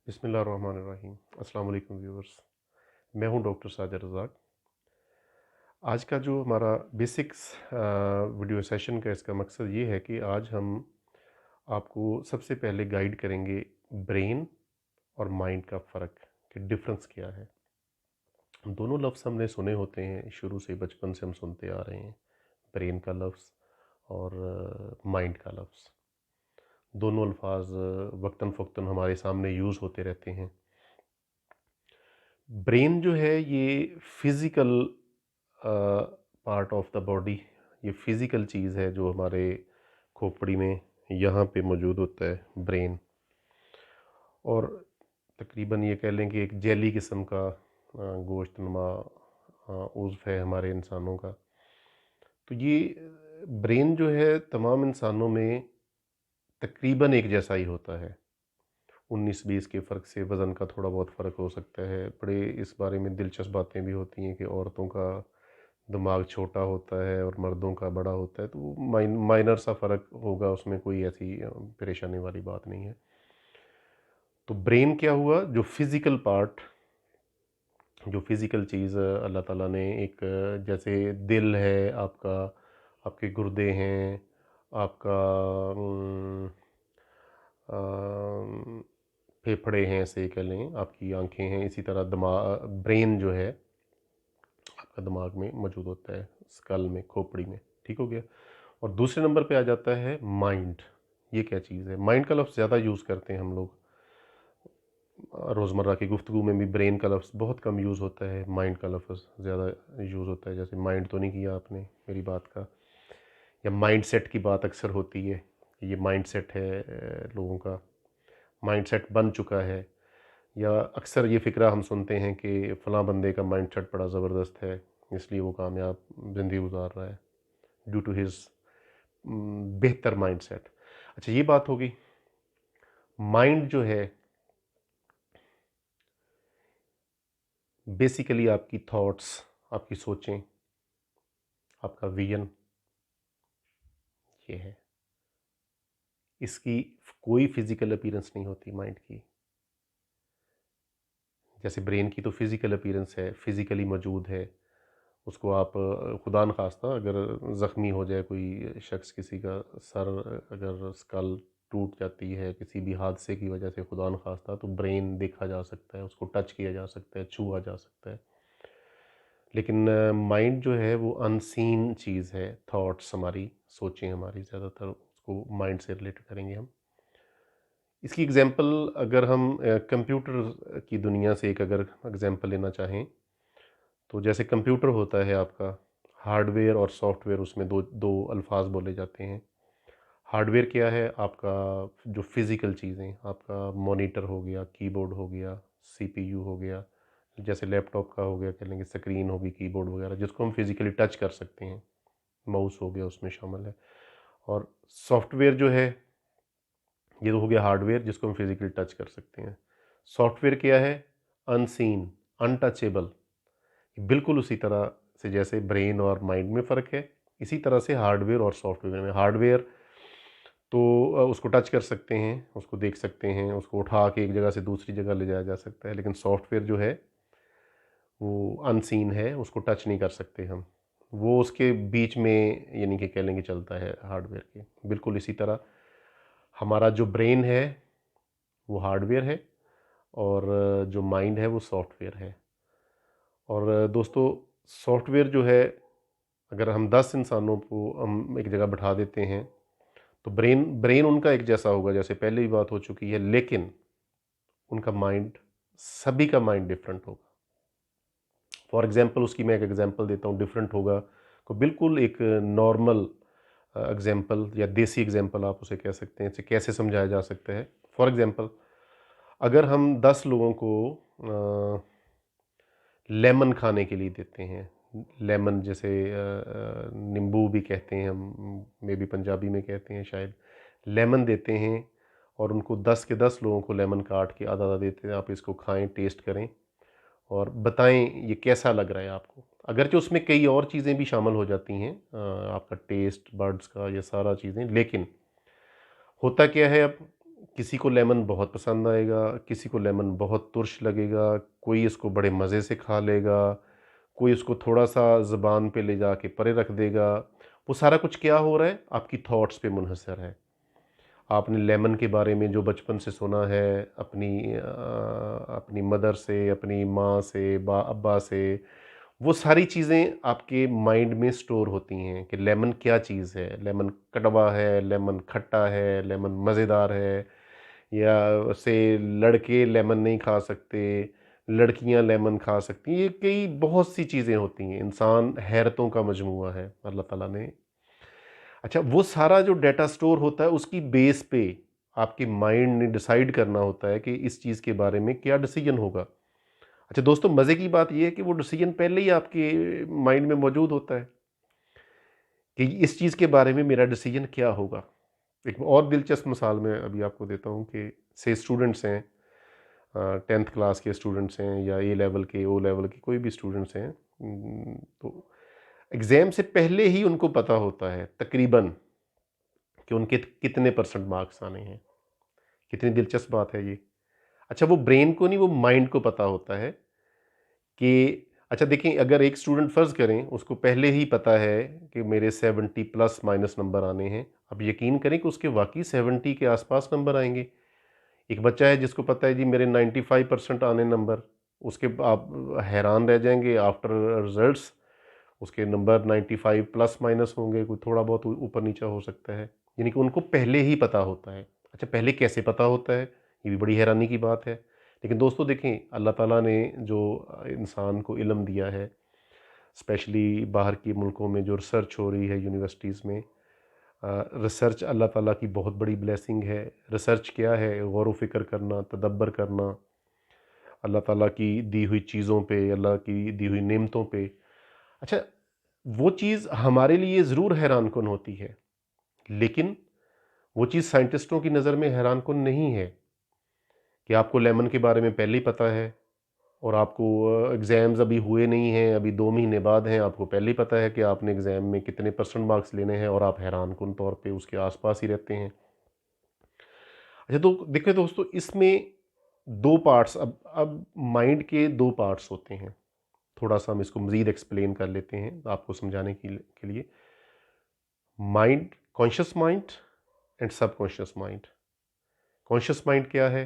बिस्मिल्लाहिर्रहमानिर्रहीम। अस्सलाम वालेकुम व्यूअर्स। मैं हूं डॉक्टर साजिद रज़ाक। आज का जो हमारा बेसिक्स वीडियो सेशन का इसका मकसद ये है कि आज हम आपको सबसे पहले गाइड करेंगे ब्रेन और माइंड का फ़र्क कि डिफरेंस क्या है। दोनों लफ्ज़ हमने सुने होते हैं, शुरू से बचपन से हम सुनते आ रहे हैं, ब्रेन का लफ्ज़ और माइंड का लफ्ज़। दोनों अल्फाज वक्तन फ़ौक्तन हमारे सामने यूज़ होते रहते हैं। ब्रेन जो है ये physical part of the body, ये फिज़िकल चीज़ है जो हमारे खोपड़ी में यहाँ पे मौजूद होता है ब्रेन। और तकरीबन ये कह लें कि एक जेली किस्म का गोश्तनुमा उज़्व है हमारे इंसानों का। तो ये ब्रेन जो है तमाम इंसानों में तकरीबन एक जैसा ही होता है। 19-20 के फ़र्क से वज़न का थोड़ा बहुत फ़र्क हो सकता है। बड़े इस बारे में दिलचस्प बातें भी होती हैं कि औरतों का दिमाग छोटा होता है और मर्दों का बड़ा होता है, तो वो माइनर सा फ़र्क होगा, उसमें कोई ऐसी परेशानी वाली बात नहीं है। तो ब्रेन क्या हुआ, जो फ़िज़िकल पार्ट, जो फ़िज़िकल चीज़ अल्लाह ताला ने एक जैसे दिल है आपका, आपके गुर्दे हैं, आपका अम, फेफड़े हैं ऐसे कह लें, आपकी आँखें हैं, इसी तरह ब्रेन जो है आपका दिमाग में मौजूद होता है, स्कल में, खोपड़ी में। ठीक हो गया? और दूसरे नंबर पे आ जाता है माइंड। ये क्या चीज़ है? माइंड का लफ्ज़ ज़्यादा यूज़ करते हैं हम लोग। रोज़मर्रा की गुफ्तगू में भी ब्रेन का लफ्ज़ बहुत कम यूज़ होता है, माइंड का लफ्ज़ ज़्यादा यूज़ होता है। जैसे माइंड तो नहीं किया आपने मेरी बात का, या माइंडसेट की बात अक्सर होती है। ये माइंडसेट है लोगों का, माइंडसेट बन चुका है। या अक्सर ये फ़िक्रा हम सुनते हैं कि फ़लाँ बंदे का माइंडसेट बड़ा ज़बरदस्त है, इसलिए वो कामयाब ज़िंदगी गुज़ार रहा है, ड्यू टू हिज़ बेहतर माइंडसेट। अच्छा, ये बात होगी। माइंड जो है बेसिकली आपकी थॉट्स, आपकी सोचें, आपका विजन, ये है। इसकी कोई फिज़िकल अपीयरेंस नहीं होती माइंड की। जैसे ब्रेन की तो फिज़िकल अपीयरेंस है, फिज़िकली मौजूद है। उसको आप खुदा न खास्ता अगर ज़ख्मी हो जाए कोई शख्स, किसी का सर, अगर स्कल टूट जाती है किसी भी हादसे की वजह से खुदा न खास्ता, तो ब्रेन देखा जा सकता है, उसको टच किया जा सकता है, छुआ जा सकता है। लेकिन माइंड जो है वो अनसीन चीज़ है। थॉट्स हमारी, सोचें हमारी, ज़्यादातर उसको माइंड से रिलेट करेंगे हम। इसकी एग्जांपल अगर हम कंप्यूटर की दुनिया से एक अगर एग्जांपल लेना चाहें, तो जैसे कंप्यूटर होता है आपका, हार्डवेयर और सॉफ्टवेयर, उसमें दो दो अल्फाज बोले जाते हैं। हार्डवेयर क्या है आपका, जो फिज़िकल चीज़ें, आपका मॉनिटर हो गया, कीबोर्ड हो गया, सीपीयू हो गया, जैसे लैपटॉप का हो गया, कह लेंगे स्क्रीन होगी, कीबोर्ड वगैरह जिसको हम फिज़िकली टच कर सकते हैं, माउस हो गया उसमें शामिल है। और सॉफ्टवेयर जो है, ये तो हो गया हार्डवेयर जिसको हम फिज़िकली टच कर सकते हैं। सॉफ्टवेयर क्या है, अनसीन, अनटचेबल। बिल्कुल उसी तरह से जैसे ब्रेन और माइंड में फ़र्क है, इसी तरह से हार्डवेयर और सॉफ्टवेयर में। हार्डवेयर तो उसको टच कर सकते हैं, उसको देख सकते हैं, उसको उठा के एक जगह से दूसरी जगह ले जाया जा सकता है, लेकिन सॉफ्टवेयर जो है वो अनसीन है, उसको टच नहीं कर सकते हम। वो उसके बीच में यानी कि कह लेंगे चलता है हार्डवेयर के। बिल्कुल इसी तरह हमारा जो ब्रेन है वो हार्डवेयर है और जो माइंड है वो सॉफ्टवेयर है। और दोस्तों, सॉफ्टवेयर जो है, अगर हम 10 इंसानों को हम एक जगह बैठा देते हैं, तो ब्रेन ब्रेन उनका एक जैसा होगा, जैसे पहले ही बात हो चुकी है, लेकिन उनका माइंड, सभी का माइंड डिफरेंट होगा। फॉर एग्जांपल, उसकी मैं एक एग्जांपल देता हूँ, डिफरेंट होगा। को बिल्कुल एक नॉर्मल एग्जांपल या देसी एग्जांपल आप उसे कह सकते हैं, इसे कैसे समझाया जा सकता है। फॉर एग्जांपल, अगर हम 10 लोगों को लेमन खाने के लिए देते हैं, लेमन जैसे नींबू भी कहते हैं हम, मे बी पंजाबी में कहते हैं शायद, लेमन देते हैं और उनको 10 के 10 लोगों को लेमन काट के आधा आधा देते हैं, आप इसको खाएं, टेस्ट करें और बताएं ये कैसा लग रहा है आपको। अगरचे उसमें कई और चीज़ें भी शामिल हो जाती हैं, आपका टेस्ट बर्ड्स का, ये सारा चीज़ें, लेकिन होता क्या है अब, किसी को लेमन बहुत पसंद आएगा, किसी को लेमन बहुत तुर्श लगेगा, कोई इसको बड़े मज़े से खा लेगा, कोई इसको थोड़ा-सा ज़ुबान पे ले जाके परे रख देगा। वो सारा कुछ क्या हो रहा है? आपकी थॉट्स पे मुनहसर है। आपने लेमन के बारे में जो बचपन से सुना है, अपनी मदर से, अपनी माँ से, अब्बा से, वो सारी चीज़ें आपके माइंड में स्टोर होती हैं कि लेमन क्या चीज़ है, लेमन कड़वा है, लेमन खट्टा है, लेमन मज़ेदार है, या से लड़के लेमन नहीं खा सकते, लड़कियां लेमन खा सकती हैं। ये कई बहुत सी चीज़ें होती हैं। इंसान हैरतों का मजमूआ है अल्लाह ताला ने। अच्छा, वो सारा जो डेटा स्टोर होता है उसकी बेस पे आपके माइंड ने डिसाइड करना होता है कि इस चीज़ के बारे में क्या डिसीजन होगा। अच्छा दोस्तों, मज़े की बात ये है कि वो डिसीजन पहले ही आपके माइंड में मौजूद होता है कि इस चीज़ के बारे में मेरा डिसीजन क्या होगा। एक और दिलचस्प मिसाल मैं अभी आपको देता हूँ कि से स्टूडेंट्स हैं, 10th क्लास के स्टूडेंट्स हैं या ए लेवल के, ओ लेवल के, कोई भी स्टूडेंट्स हैं। तो एग्ज़ाम से पहले ही उनको पता होता है तकरीबन कि उनके कितने परसेंट मार्क्स आने हैं। कितनी दिलचस्प बात है ये। अच्छा, वो ब्रेन को नहीं, वो माइंड को पता होता है कि अच्छा देखिए, अगर एक स्टूडेंट फ़र्ज़ करें उसको पहले ही पता है कि मेरे 70 प्लस माइनस नंबर आने हैं। अब यकीन करें कि उसके वाक़ई 70 के आस-पास नंबर आएँगे। एक बच्चा है जिसको पता है जी मेरे 95% आने नंबर, उसके आप हैरान रह जाएँगे आफ्टर रिज़ल्ट्स उसके नंबर 95 प्लस माइनस होंगे, कोई थोड़ा बहुत ऊपर नीचा हो सकता है। यानी कि उनको पहले ही पता होता है। अच्छा, पहले कैसे पता होता है? ये भी बड़ी हैरानी की बात है। लेकिन दोस्तों देखें, अल्लाह ताला ने जो इंसान को इल्म दिया है, स्पेशली बाहर के मुल्कों में जो रिसर्च हो रही है यूनिवर्सिटीज़ में, रिसर्च अल्लाह ताला की बहुत बड़ी ब्लेसिंग है। रिसर्च क्या है? गौर व फ़िक्र करना, तदब्बर करना, अल्लाह ताला की दी हुई चीज़ों पे, अल्लाह की दी हुई नेमतों पे। अच्छा, वो चीज़ हमारे लिए ज़रूर हैरान कुन होती है, लेकिन वो चीज़ साइंटिस्टों की नज़र में हैरान कुन नहीं है कि आपको लेमन के बारे में पहले ही पता है और आपको एग्ज़ाम्स अभी हुए नहीं हैं, अभी 2 महीने बाद हैं, आपको पहले ही पता है कि आपने एग्ज़ाम में कितने परसेंट मार्क्स लेने हैं और आप हैरान कुन तौर पे उसके आस-पास ही रहते हैं। अच्छा, तो देखिए दोस्तों, इसमें 2 पार्ट्स, अब माइंड के 2 पार्ट्स होते हैं। थोड़ा-सा हम इसको मज़ीद एक्सप्लेन कर लेते हैं आपको समझाने के लिए। Mind, conscious mind and subconscious mind. Conscious mind क्या है?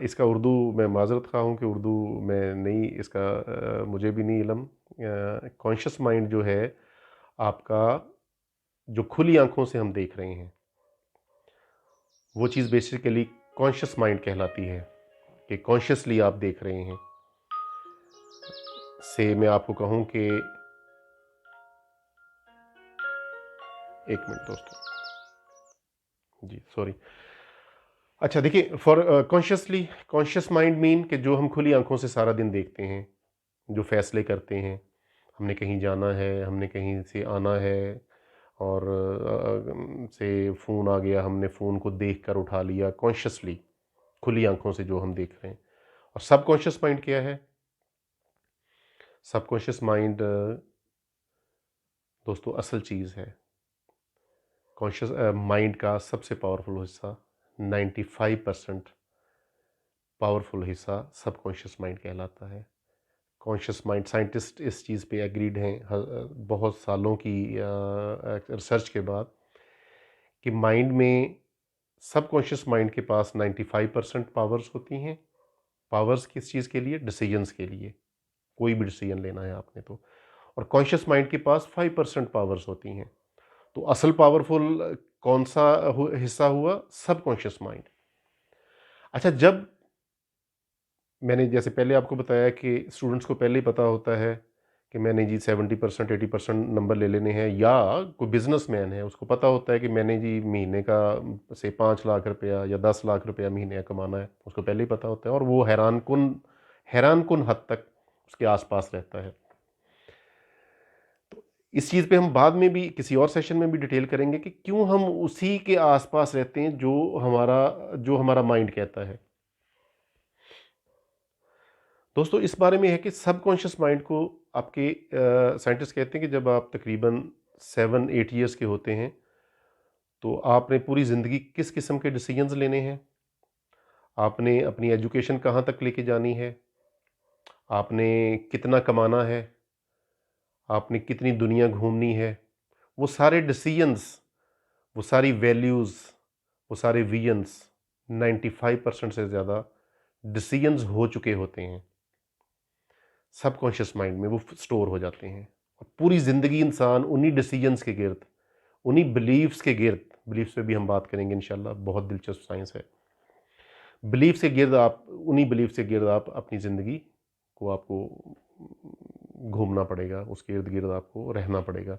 इसका उर्दू, मैं माज़रत ख़्वाह हूँ कि उर्दू में नहीं, इसका मुझे भी नहीं इल्म। कॉन्शियस माइंड जो है आपका, जो खुली आँखों से हम देख रहे हैं, वो चीज़ बेसिकली कॉन्शियस माइंड कहलाती है कि कॉन्शियसली आप देख रहे हैं। से मैं आपको कहूँ कि 1 मिनट दोस्तों, जी सॉरी। अच्छा देखिए, for consciously, conscious mind mean कि जो हम खुली आँखों से सारा दिन देखते हैं, जो फ़ैसले करते हैं, हमने कहीं जाना है, हमने कहीं से आना है, और से फ़ोन आ गया, हमने फ़ोन को देख कर उठा लिया, कॉन्शियसली, खुली आँखों से जो हम देख रहे हैं। और सबकॉन्शियस माइंड क्या है? सबकॉन्शियस माइंड दोस्तों असल चीज़ है। कॉन्शियस माइंड का सबसे पावरफुल हिस्सा, 95% पावरफुल हिस्सा सबकॉन्शियस माइंड कहलाता है। कॉन्शियस माइंड, साइंटिस्ट इस चीज़ पे एग्रीड हैं बहुत सालों की रिसर्च के बाद, कि माइंड में, सबकॉन्शियस माइंड के पास 95% पावर्स होती हैं। पावर्स किस चीज़ के लिए? डिसीजंस के लिए। कोई भी डिसीजन लेना है आपने तो। और कॉन्शियस माइंड के पास 5% पावर्स होती हैं। तो असल पावरफुल कौन सा हिस्सा हुआ? Subconscious mind. अच्छा, जब मैंने जैसे पहले आपको बताया कि स्टूडेंट्स को पहले ही पता होता है कि मैंने जी 70% 80% नंबर ले लेने हैं, या कोई बिजनेसमैन है उसको पता होता है कि मैंने जी महीने का से 5 लाख रुपया या 10 लाख रुपया महीने का कमाना है, उसको पहले ही पता होता है, और वो हैरान कुन हद तक उसके आसपास रहता है। तो इस चीज़ पे हम बाद में भी किसी और सेशन में भी डिटेल करेंगे कि क्यों हम उसी के आसपास रहते हैं जो हमारा माइंड कहता है। दोस्तों, इस बारे में है कि सबकॉन्शियस माइंड को आपके साइंटिस्ट कहते हैं कि जब आप तकरीबन 7-8 ईयर्स के होते हैं, तो आपने पूरी ज़िंदगी किस किस्म के डिसीजंस लेने हैं, आपने अपनी एजुकेशन कहाँ तक लेके जानी है, आपने कितना कमाना है, आपने कितनी दुनिया घूमनी है, वो सारे डिसीजंस, वो सारी वैल्यूज़, वो सारे विजन्स 95% से ज़्यादा डिसीजंस हो चुके होते हैं। सबकॉन्शियस माइंड में वो स्टोर हो जाते हैं और पूरी ज़िंदगी इंसान उन्हीं डिसीजंस के गिर्द, उन्हीं बिलीव्स के गिर्द, बिलीव्स पे भी हम बात करेंगे इंशाल्लाह, बहुत दिलचस्प साइंस है। बिलीफ से गिर्द आप, उन्हीं बिलीफ से गिर्द आप अपनी ज़िंदगी को आपको घूमना पड़ेगा, उसके इर्द गिर्द आपको रहना पड़ेगा।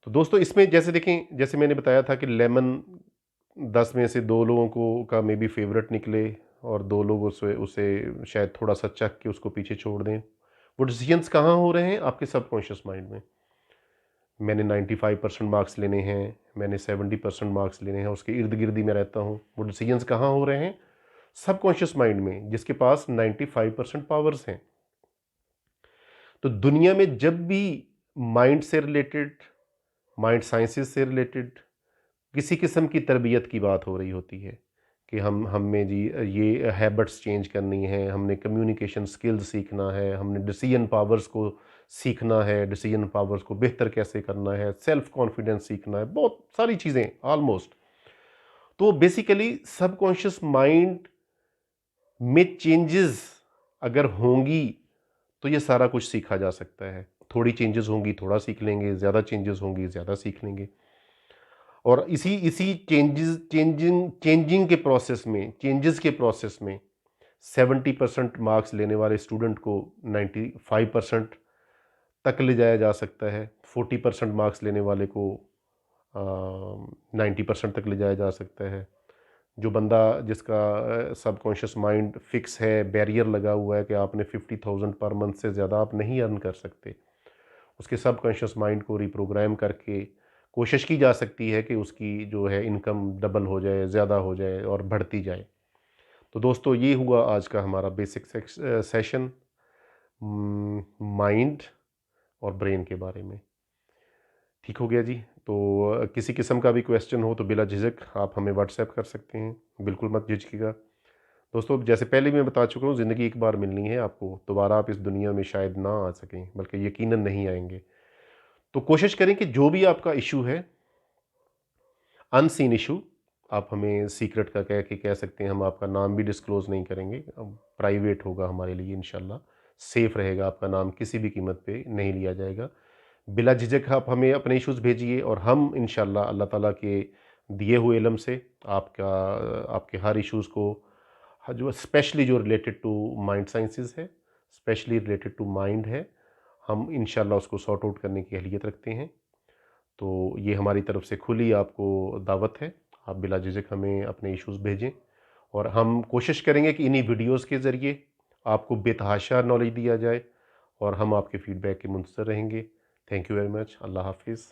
तो दोस्तों इसमें जैसे देखें, जैसे मैंने बताया था कि लेमन 10 में से 2 लोगों को का मे बी फेवरेट निकले और 2 लोग उसे उसे शायद थोड़ा-सा चख के उसको पीछे छोड़ दें। वो डिसीजंस कहाँ हो रहे हैं? आपके सबकॉन्शियस माइंड में। मैंने 95% मार्क्स लेने हैं, मैंने 70% मार्क्स लेने हैं, उसके इर्द-गिर्द ही मैं रहता हूँ। वो डिसीजंस कहाँ हो रहे हैं? सबकॉन्शियस माइंड में, जिसके पास 95% पावर्स हैं। तो दुनिया में जब भी माइंड से रिलेटेड, माइंड साइंसेस से रिलेटेड किसी किस्म की तरबियत की बात हो रही होती है कि हम में जी ये हैबिट्स चेंज करनी है, हमने कम्युनिकेशन स्किल्स सीखना है, हमने डिसीजन पावर्स को सीखना है, डिसीजन पावर्स को बेहतर कैसे करना है, सेल्फ कॉन्फिडेंस सीखना है, बहुत सारी चीज़ें ऑलमोस्ट। तो बेसिकली सबकॉन्शियस माइंड में चेंजेस अगर होंगी तो ये सारा कुछ सीखा जा सकता है। थोड़ी चेंजेस होंगी, थोड़ा सीख लेंगे, ज़्यादा चेंजेस होंगी, ज़्यादा सीख लेंगे। और इसी इसी चेंजिंग के प्रोसेस में, चेंजेस के प्रोसेस में 70% मार्क्स लेने वाले स्टूडेंट को 95% तक ले जाया जा सकता है। 40% मार्क्स लेने वाले को 90% तक ले जाया जा सकता है। जो बंदा जिसका सबकॉन्शियस माइंड फिक्स है, बैरियर लगा हुआ है कि आपने 50,000 पर मंथ से ज़्यादा आप नहीं अर्न कर सकते, उसके सबकॉन्शियस माइंड को रिप्रोग्राम करके कोशिश की जा सकती है कि उसकी जो है इनकम डबल हो जाए, ज़्यादा हो जाए और बढ़ती जाए। तो दोस्तों ये हुआ आज का हमारा बेसिक सेशन माइंड और ब्रेन के बारे में। ठीक हो गया जी। तो किसी किस्म का भी क्वेश्चन हो तो बिला झिझक आप हमें व्हाट्सएप कर सकते हैं, बिल्कुल मत झिझकिएगा। दोस्तों जैसे पहले भी मैं बता चुका हूँ, ज़िंदगी एक बार मिलनी है आपको, दोबारा आप इस दुनिया में शायद ना आ सकें, बल्कि यकीनन नहीं आएंगे। तो कोशिश करें कि जो भी आपका इशू है, अनसीन इशू, आप हमें सीक्रेट का कह सकते हैं, हम आपका नाम भी डिस्क्लोज़ नहीं करेंगे, प्राइवेट होगा हमारे लिए इंशाल्लाह, सेफ़ रहेगा, आपका नाम किसी भी कीमत पे नहीं लिया जाएगा। बिला झिझक आप हमें अपने इश्यूज़ भेजिए और हम इंशाल्लाह अल्लाह ताला के दिए हुए इल्म से आपका आपके हर इश्यूज़ को, जो स्पेशली जो रिलेटेड टू माइंड साइंसेज़ है, स्पेशली रिलेटेड टू माइंड है, हम इंशाल्लाह उसको सॉर्ट आउट करने की अहलियत रखते हैं। तो ये हमारी तरफ से खुली आपको दावत है, आप बिला झिझक हमें अपने इश्यूज़ भेजें और हम कोशिश करेंगे कि इन्हीं वीडियोज़ के ज़रिए आपको बेतहाशा नॉलेज दिया जाए और हम आपके फ़ीडबैक के मुंतज़िर रहेंगे। Thank you very much. अल्लाह हाफ़िज़।